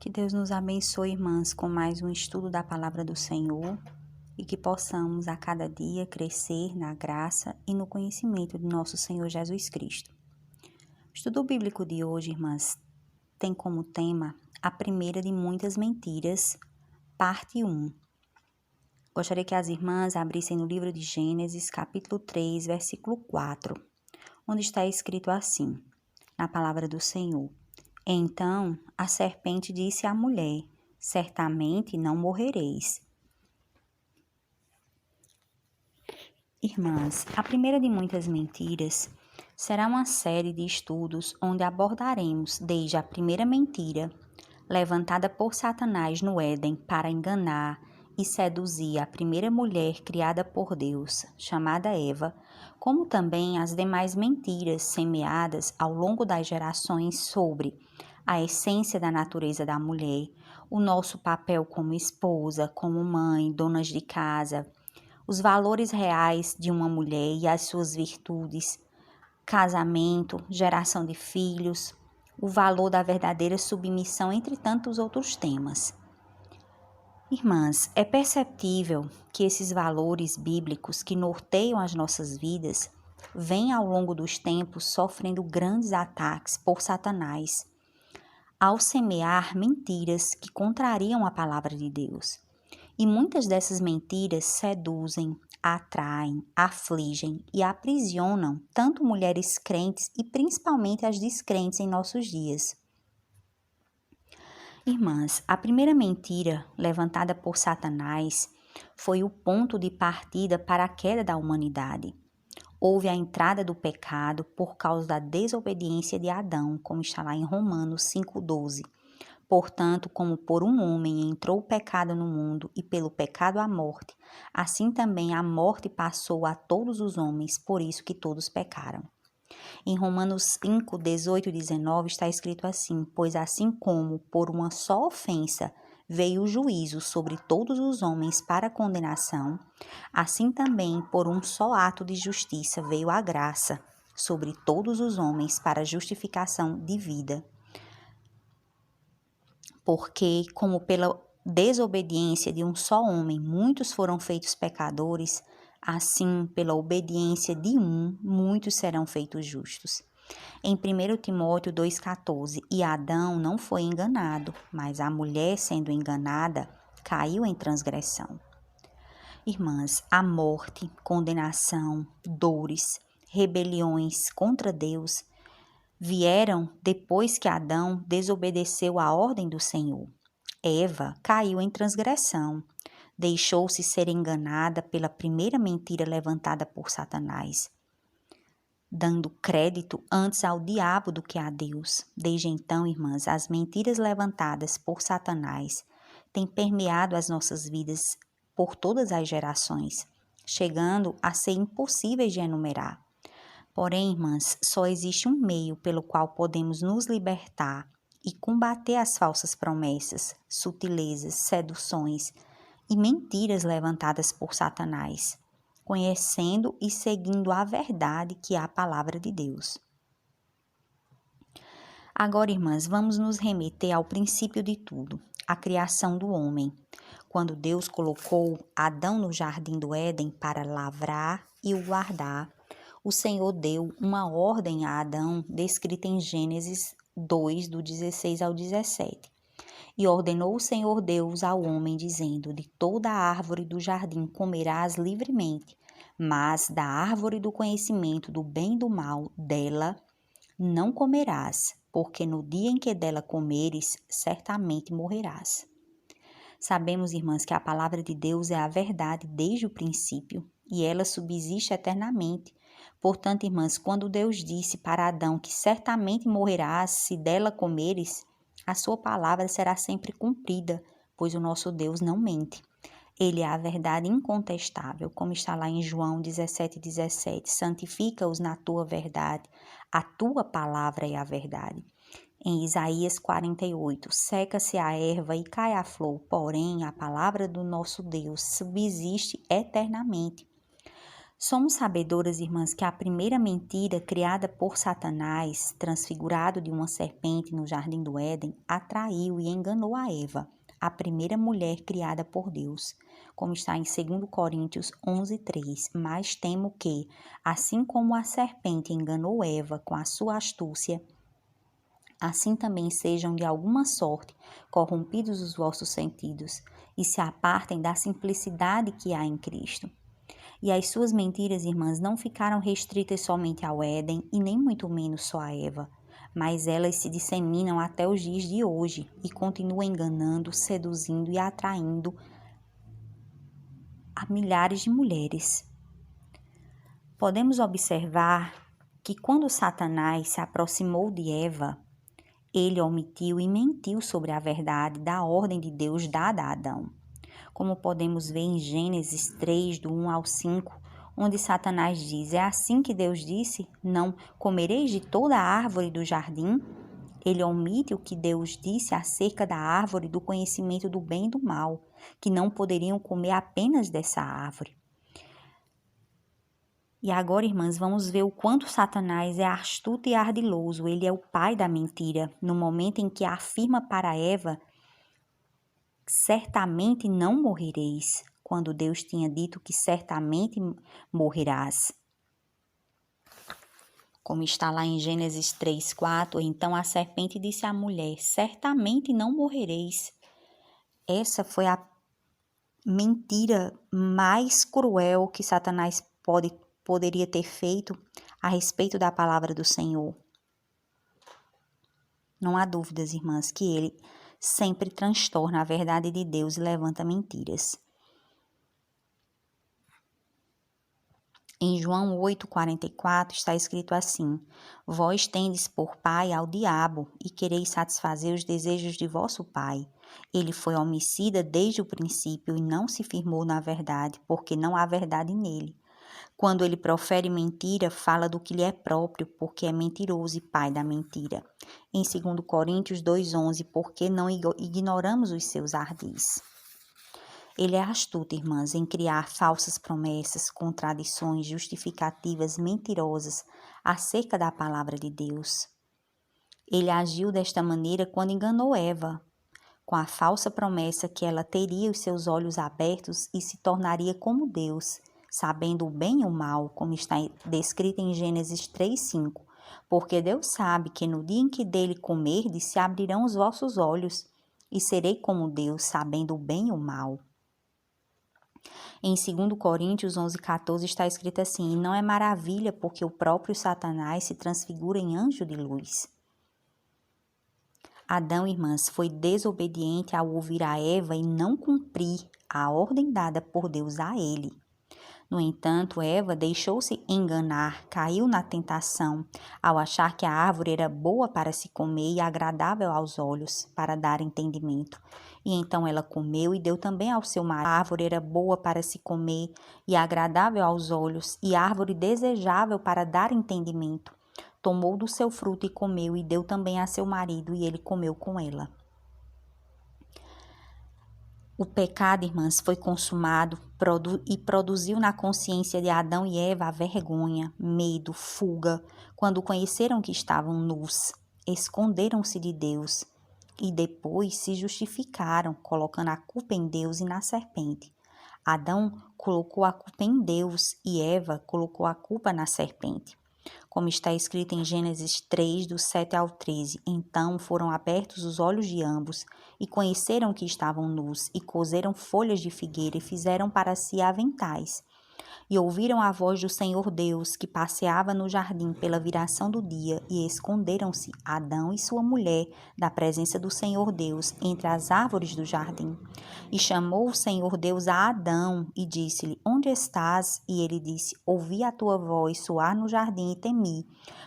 Que Deus nos abençoe, irmãs, com mais um estudo da palavra do Senhor e que possamos a cada dia crescer na graça e no conhecimento de nosso Senhor Jesus Cristo. O estudo bíblico de hoje, irmãs, tem como tema a primeira de muitas mentiras, parte 1. Gostaria que as irmãs abrissem no livro de Gênesis, capítulo 3, versículo 4, onde está escrito assim, na palavra do Senhor: Então a serpente disse à mulher: Certamente não morrereis. Irmãs, a primeira de muitas mentiras será uma série de estudos onde abordaremos desde a primeira mentira, levantada por Satanás no Éden para enganar e seduzir a primeira mulher criada por Deus, chamada Eva, como também as demais mentiras semeadas ao longo das gerações sobre a essência da natureza da mulher, o nosso papel como esposa, como mãe, donas de casa, os valores reais de uma mulher e as suas virtudes, casamento, geração de filhos, o valor da verdadeira submissão, entre tantos outros temas. Irmãs, é perceptível que esses valores bíblicos que norteiam as nossas vidas vêm ao longo dos tempos sofrendo grandes ataques por Satanás, ao semear mentiras que contrariam a palavra de Deus. E muitas dessas mentiras seduzem, atraem, afligem e aprisionam tanto mulheres crentes e principalmente as descrentes em nossos dias. Irmãs, a primeira mentira levantada por Satanás foi o ponto de partida para a queda da humanidade. Houve a entrada do pecado por causa da desobediência de Adão, como está lá em Romanos 5,12. Portanto, como por um homem entrou o pecado no mundo e pelo pecado a morte, assim também a morte passou a todos os homens, por isso que todos pecaram. Em Romanos 5, 18 e 19 está escrito assim: Pois assim como por uma só ofensa veio o juízo sobre todos os homens para condenação, assim também por um só ato de justiça veio a graça sobre todos os homens para justificação de vida. Porque, como pela desobediência de um só homem muitos foram feitos pecadores, assim, pela obediência de um, muitos serão feitos justos. Em 1 Timóteo 2,14, e Adão não foi enganado, mas a mulher, sendo enganada, caiu em transgressão. Irmãs, a morte, condenação, dores, rebeliões contra Deus vieram depois que Adão desobedeceu à ordem do Senhor. Eva caiu em transgressão, deixou-se ser enganada pela primeira mentira levantada por Satanás, dando crédito antes ao diabo do que a Deus. Desde então, irmãs, as mentiras levantadas por Satanás têm permeado as nossas vidas por todas as gerações, chegando a ser impossíveis de enumerar. Porém, irmãs, só existe um meio pelo qual podemos nos libertar e combater as falsas promessas, sutilezas, seduções e mentiras levantadas por Satanás, conhecendo e seguindo a verdade que é a palavra de Deus. Agora, irmãs, vamos nos remeter ao princípio de tudo, a criação do homem, quando Deus colocou Adão no jardim do Éden para lavrar e o guardar. O Senhor deu uma ordem a Adão, descrita em Gênesis 2, do 16 ao 17. E ordenou o Senhor Deus ao homem, dizendo: De toda a árvore do jardim comerás livremente, mas da árvore do conhecimento do bem e do mal, dela não comerás, porque no dia em que dela comeres, certamente morrerás. Sabemos, irmãs, que a palavra de Deus é a verdade desde o princípio, e ela subsiste eternamente. Portanto, irmãs, quando Deus disse para Adão que certamente morrerás se dela comeres, a sua palavra será sempre cumprida, pois o nosso Deus não mente. Ele é a verdade incontestável, como está lá em João 17:17. Santifica-os na tua verdade, a tua palavra é a verdade. Em Isaías 48, seca-se a erva e cai a flor, porém a palavra do nosso Deus subsiste eternamente. Somos sabedoras, irmãs, que a primeira mentira criada por Satanás, transfigurado de uma serpente no jardim do Éden, atraiu e enganou a Eva, a primeira mulher criada por Deus, como está em 2 Coríntios 11:3. Mas temo que, assim como a serpente enganou Eva com a sua astúcia, assim também sejam de alguma sorte corrompidos os vossos sentidos e se apartem da simplicidade que há em Cristo. E as suas mentiras, irmãs, não ficaram restritas somente ao Éden e nem muito menos só a Eva, mas elas se disseminam até os dias de hoje e continuam enganando, seduzindo e atraindo a milhares de mulheres. Podemos observar que quando Satanás se aproximou de Eva, ele omitiu e mentiu sobre a verdade da ordem de Deus dada a Adão. Como podemos ver em Gênesis 3, do 1 ao 5, onde Satanás diz: é assim que Deus disse, não comereis de toda a árvore do jardim? Ele omite o que Deus disse acerca da árvore do conhecimento do bem e do mal, que não poderiam comer apenas dessa árvore. E agora, irmãs, vamos ver o quanto Satanás é astuto e ardiloso. Ele é o pai da mentira, no momento em que afirma para Eva: certamente não morrereis, quando Deus tinha dito que certamente morrerás. Como está lá em Gênesis 3:4, então a serpente disse à mulher: certamente não morrereis. Essa foi a mentira mais cruel que Satanás poderia ter feito a respeito da palavra do Senhor. Não há dúvidas, irmãs, que ele sempre transtorna a verdade de Deus e levanta mentiras. Em João 8,44 está escrito assim: vós tendes por pai ao diabo e quereis satisfazer os desejos de vosso pai. Ele foi homicida desde o princípio e não se firmou na verdade, porque não há verdade nele. Quando ele profere mentira, fala do que lhe é próprio, porque é mentiroso e pai da mentira. Em 2 Coríntios 2,11, porque não ignoramos os seus ardis. Ele é astuto, irmãs, em criar falsas promessas, contradições, justificativas mentirosas acerca da palavra de Deus. Ele agiu desta maneira quando enganou Eva, com a falsa promessa que ela teria os seus olhos abertos e se tornaria como Deus, sabendo o bem e o mal, como está descrito em Gênesis 3:5. Porque Deus sabe que no dia em que dele comerdes, se abrirão os vossos olhos, e serei como Deus, sabendo o bem e o mal. Em 2 Coríntios 11,14 está escrito assim: e não é maravilha porque o próprio Satanás se transfigura em anjo de luz. Adão, irmãs, foi desobediente ao ouvir a Eva e não cumprir a ordem dada por Deus a ele. No entanto, Eva deixou-se enganar, caiu na tentação, ao achar que a árvore era boa para se comer e agradável aos olhos, para dar entendimento. E então ela comeu e deu também ao seu marido. A árvore era boa para se comer e agradável aos olhos, e árvore desejável para dar entendimento. Tomou do seu fruto e comeu, e deu também a seu marido, e ele comeu com ela. O pecado, irmãs, foi consumado e produziu na consciência de Adão e Eva a vergonha, medo, fuga. Quando conheceram que estavam nus, esconderam-se de Deus e depois se justificaram, colocando a culpa em Deus e na serpente. Adão colocou a culpa em Deus e Eva colocou a culpa na serpente. Como está escrito em Gênesis 3, do 7 ao 13. Então foram abertos os olhos de ambos, e conheceram que estavam nus, e coseram folhas de figueira, e fizeram para si aventais. E ouviram a voz do Senhor Deus, que passeava no jardim pela viração do dia, e esconderam-se Adão e sua mulher da presença do Senhor Deus entre as árvores do jardim. E chamou o Senhor Deus a Adão e disse-lhe: onde estás? E ele disse: ouvi a tua voz soar no jardim e temi,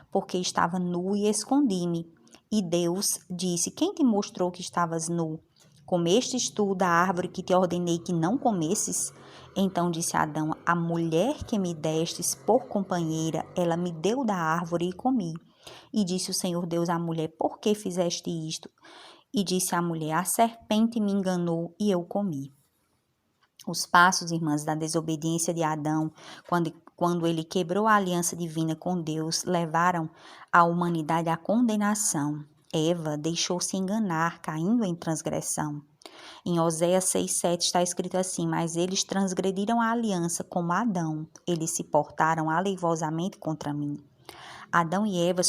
porque estava nu e escondi-me. E Deus disse: quem te mostrou que estavas nu? Comestes tu da árvore que te ordenei que não comesses? Então disse Adão: a mulher que me destes por companheira, ela me deu da árvore e comi. E disse o Senhor Deus à mulher: por que fizeste isto? E disse a mulher: a serpente me enganou e eu comi. Os passos, irmãs, da desobediência de Adão, quando quando ele quebrou a aliança divina com Deus, levaram a humanidade à condenação. Eva deixou-se enganar, caindo em transgressão. Em Oséias 6,7 está escrito assim: mas eles transgrediram a aliança como Adão, eles se portaram aleivosamente contra mim. Adão e Eva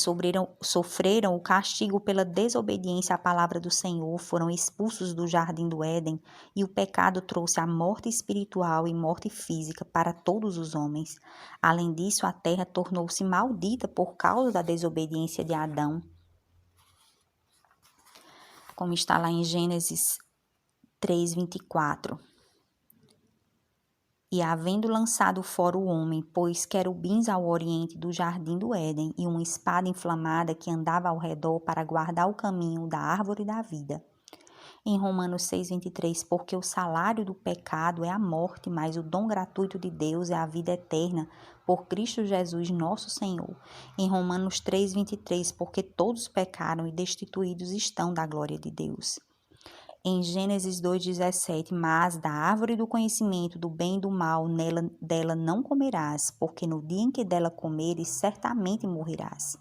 sofreram o castigo pela desobediência à palavra do Senhor, foram expulsos do jardim do Éden, e o pecado trouxe a morte espiritual e morte física para todos os homens. Além disso, a terra tornou-se maldita por causa da desobediência de Adão, como está lá em Gênesis 3:24. E havendo lançado fora o homem, pôs querubins ao oriente do jardim do Éden, e uma espada inflamada que andava ao redor para guardar o caminho da árvore da vida. Em Romanos 6:23, porque o salário do pecado é a morte, mas o dom gratuito de Deus é a vida eterna, por Cristo Jesus nosso Senhor. Em Romanos 3:23, porque todos pecaram e destituídos estão da glória de Deus. Em Gênesis 2:17, mas da árvore do conhecimento do bem e do mal, dela não comerás, porque no dia em que dela comeres, certamente morrerás.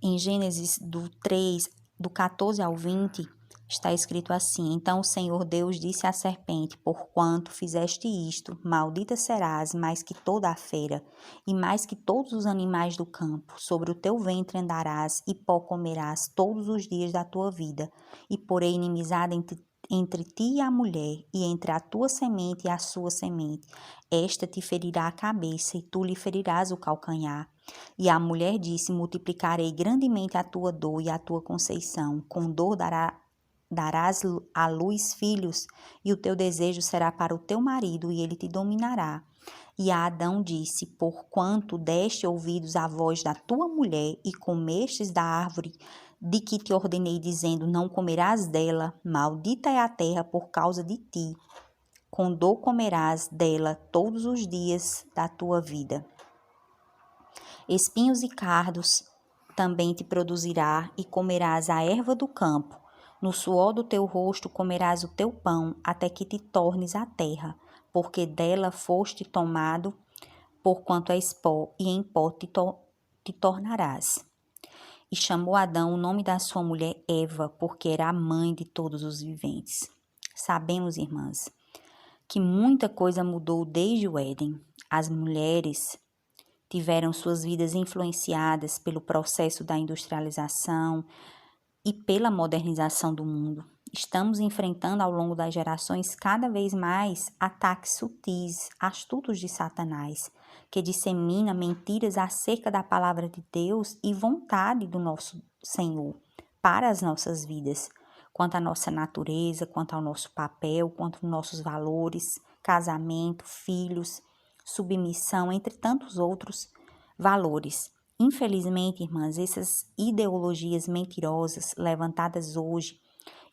Em Gênesis do 14 ao 20, está escrito assim: então o Senhor Deus disse à serpente: porquanto fizeste isto, maldita serás mais que toda a fera, e mais que todos os animais do campo. Sobre o teu ventre andarás, e pó comerás todos os dias da tua vida, e porei inimizade entre ti e a mulher, e entre a tua semente e a sua semente. Esta te ferirá a cabeça, e tu lhe ferirás o calcanhar. E a mulher disse: multiplicarei grandemente a tua dor e a tua conceição. Com dor darás à luz filhos, e o teu desejo será para o teu marido, e ele te dominará. E a Adão disse: porquanto deste ouvidos à voz da tua mulher, e comestes da árvore de que te ordenei, dizendo: não comerás dela, maldita é a terra por causa de ti. Com dor comerás dela todos os dias da tua vida. Espinhos e cardos também te produzirá, e comerás a erva do campo. No suor do teu rosto comerás o teu pão, até que te tornes a terra, porque dela foste tomado, porquanto és pó, e em pó te tornarás. E chamou Adão o nome da sua mulher Eva, porque era a mãe de todos os viventes. Sabemos, irmãs, que muita coisa mudou desde o Éden. As mulheres tiveram suas vidas influenciadas pelo processo da industrialização e pela modernização do mundo. Estamos enfrentando ao longo das gerações cada vez mais ataques sutis, astutos de Satanás, que dissemina mentiras acerca da palavra de Deus e vontade do nosso Senhor para as nossas vidas, quanto à nossa natureza, quanto ao nosso papel, quanto aos nossos valores, casamento, filhos, submissão, entre tantos outros valores. Infelizmente, irmãs, essas ideologias mentirosas levantadas hoje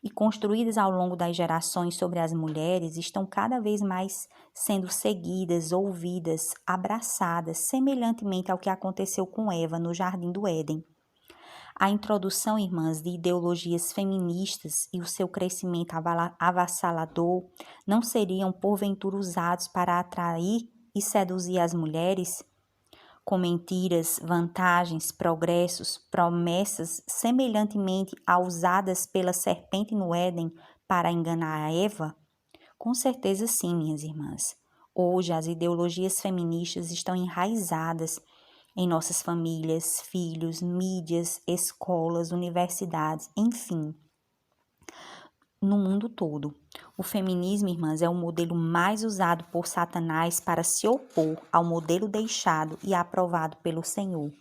e construídas ao longo das gerações sobre as mulheres estão cada vez mais sendo seguidas, ouvidas, abraçadas, semelhantemente ao que aconteceu com Eva no Jardim do Éden. A introdução, irmãs, de ideologias feministas e o seu crescimento avassalador não seriam, porventura, usados para atrair e seduzir as mulheres? Com mentiras, vantagens, progressos, promessas semelhantemente a usadas pela serpente no Éden para enganar a Eva? Com certeza sim, minhas irmãs. Hoje as ideologias feministas estão enraizadas em nossas famílias, filhos, mídias, escolas, universidades, enfim, no mundo todo. O feminismo, irmãs, é o modelo mais usado por Satanás para se opor ao modelo deixado e aprovado pelo Senhor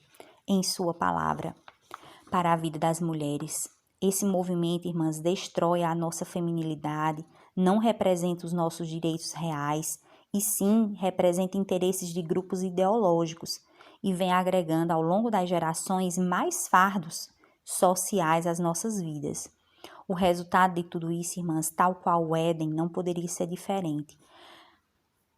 em sua palavra para a vida das mulheres. Esse movimento, irmãs, destrói a nossa feminilidade, não representa os nossos direitos reais, e sim representa interesses de grupos ideológicos e vem agregando ao longo das gerações mais fardos sociais às nossas vidas. O resultado de tudo isso, irmãs, tal qual o Éden, não poderia ser diferente.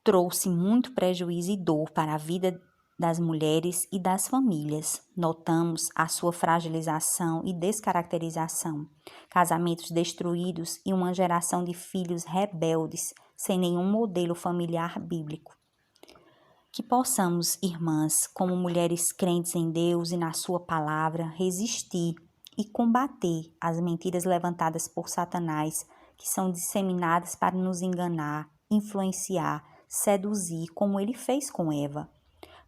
Trouxe muito prejuízo e dor para a vida das mulheres e das famílias. Notamos a sua fragilização e descaracterização, casamentos destruídos e uma geração de filhos rebeldes, sem nenhum modelo familiar bíblico. Que possamos, irmãs, como mulheres crentes em Deus e na sua palavra, resistir e combater as mentiras levantadas por Satanás, que são disseminadas para nos enganar, influenciar, seduzir, como ele fez com Eva.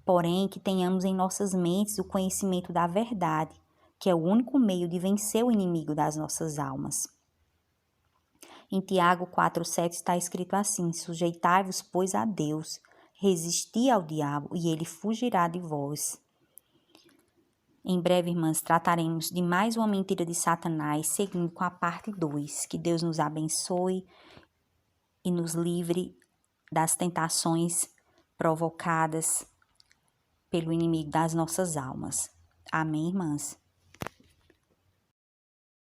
Porém, que tenhamos em nossas mentes o conhecimento da verdade, que é o único meio de vencer o inimigo das nossas almas. Em Tiago 4,7 está escrito assim: sujeitai-vos, pois, a Deus, resisti ao diabo e ele fugirá de vós. Em breve, irmãs, trataremos de mais uma mentira de Satanás, seguindo com a parte 2. Que Deus nos abençoe e nos livre das tentações provocadas pelo inimigo das nossas almas. Amém, irmãs?